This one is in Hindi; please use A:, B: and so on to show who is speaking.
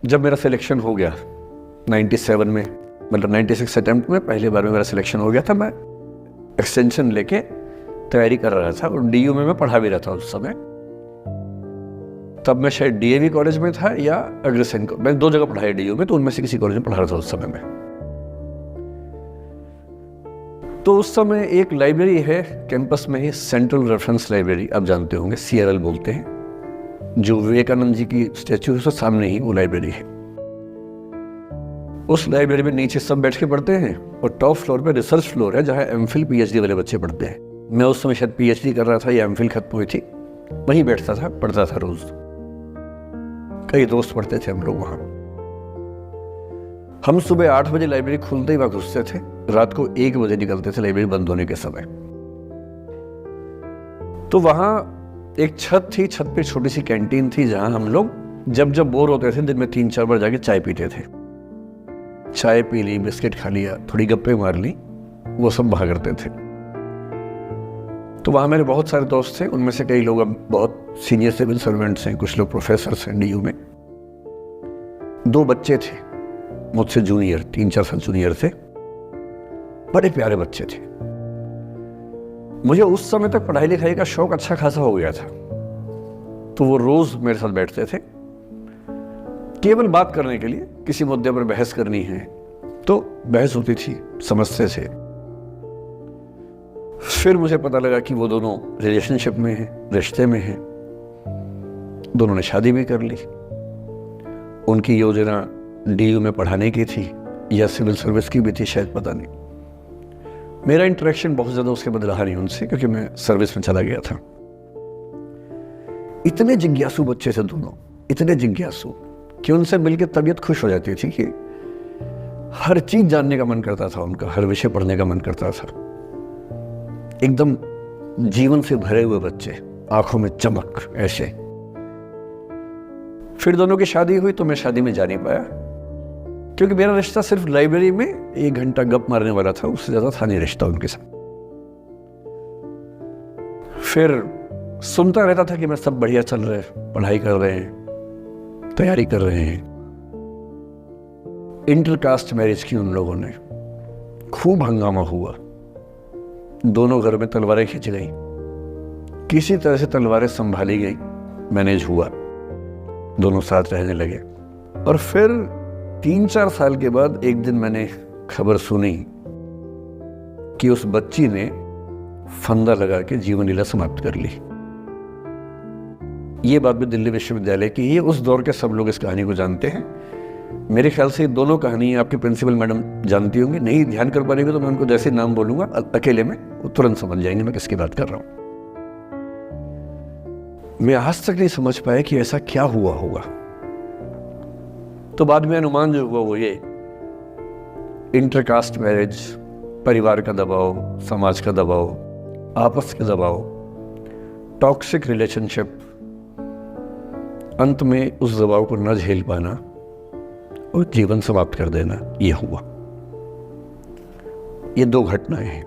A: जब मेरा सिलेक्शन हो गया 97 में, मतलब 96 अटेम्प्ट में पहली बार में मेरा सिलेक्शन हो गया था, मैं एक्सटेंशन लेके तैयारी कर रहा था और डीयू में मैं पढ़ा भी रहा था उस समय। तब मैं शायद डीएवी कॉलेज में था या अग्रसेन को, मैं 2 जगह पढ़ा है डीयू में, तो उनमें से किसी कॉलेज में पढ़ा रहा था उस समय में। तो उस समय एक लाइब्रेरी है कैंपस में ही, सेंट्रल रेफरेंस लाइब्रेरी, आप जानते होंगे, CRL बोलते हैं, जो विवेकानंद जी की स्टैच्यू है उसके सामने ही वो लाइब्रेरी है। उस लाइब्रेरी में नीचे सब बैठ के पढ़ते हैं और टॉप फ्लोर पे रिसर्च फ्लोर है जहाँ MPhil PhD वाले बच्चे पढ़ते हैं। मैं उस समय शायद PhD कर रहा था या MPhil खत्म हुई थी, वहीं बैठता था, पढ़ता था रोज। कई दोस्त पढ़ते थे हम लोग वहाँ। हम सुबह 8 बजे लाइब्रेरी खुलते ही वहाँ घुसते थे, रात को 1 बजे निकलते थे लाइब्रेरी बंद होने के समय। तो वहाँ एक छत थी, छत पे छोटी सी कैंटीन थी जहाँ हम लोग जब जब बोर होते थे दिन में 3-4 बार जाके चाय पीते थे। चाय पी ली, बिस्किट खा लिया, थोड़ी गप्पे मार ली, वो सब वहाँ करते थे। तो वहाँ मेरे बहुत सारे दोस्त थे, उनमें से कई लोग अब बहुत सीनियर सिविल सर्वेंट्स हैं, कुछ लोग प्रोफेसर हैं डीयू में। 2 बच्चे थे मुझसे जूनियर, 3-4 साल जूनियर थे, बड़े प्यारे बच्चे थे। मुझे उस समय तक पढ़ाई लिखाई का शौक अच्छा खासा हो गया था, तो वो रोज मेरे साथ बैठते थे केवल बात करने के लिए। किसी मुद्दे पर बहस करनी है तो बहस होती थी, समझते थे। फिर मुझे पता लगा कि वो दोनों रिलेशनशिप में हैं, रिश्ते में हैं। दोनों ने शादी भी कर ली। उनकी योजना डीयू में पढ़ाने की थी या सिविल सर्विस की भी थी, शायद पता नहीं। मेरा इंटरेक्शन बहुत ज़्यादा उसके बाद रहा नहीं उनसे, क्योंकि मैं सर्विस में चला गया था। इतने जिज्ञासु बच्चे थे दोनों, इतने जिज्ञासु कि उनसे मिलकर तबीयत खुश हो जाती थी कि हर चीज़ जानने का मन करता था उनका, हर विषय पढ़ने का मन करता था। एकदम जीवन से भरे हुए बच्चे, आंखों में चमक ऐसे। फिर दोनों की शादी हुई तो मैं शादी में जा नहीं पाया, क्योंकि मेरा रिश्ता सिर्फ लाइब्रेरी में 1 घंटा गप मारने वाला था, उससे ज्यादा था नहीं रिश्ता उनके साथ। फिर सुनता रहता था कि मैं सब बढ़िया चल रहे, पढ़ाई कर रहे हैं, तैयारी कर रहे हैं। इंटरकास्ट मैरिज की उन लोगों ने, खूब हंगामा हुआ, दोनों घर में तलवारें खींच गई, किसी तरह से तलवारें संभाली गई, मैनेज हुआ, दोनों साथ रहने लगे। और फिर 3-4 साल के बाद एक दिन मैंने खबर सुनी कि उस बच्ची ने फंदा लगा के जीवन लीला समाप्त कर ली। ये बात भी दिल्ली विश्वविद्यालय की ही है। उस दौर के सब लोग इस कहानी को जानते हैं। मेरे ख्याल से दोनों कहानी आपके प्रिंसिपल मैडम जानती होंगी, नहीं ध्यान कर पाएंगे तो मैं उनको जैसे नाम बोलूंगा अकेले में वो तुरंत समझ जाएंगे मैं किसकी बात कर रहा हूं। मैं आज तक नहीं समझ पाया कि ऐसा क्या हुआ होगा। तो बाद में अनुमान जो हुआ वो ये, इंटरकास्ट मैरिज, परिवार का दबाव, समाज का दबाव, आपस के दबाव, टॉक्सिक रिलेशनशिप, अंत में उस दबाव को न झेल पाना और जीवन समाप्त कर देना, ये हुआ। ये 2 घटनाएं हैं।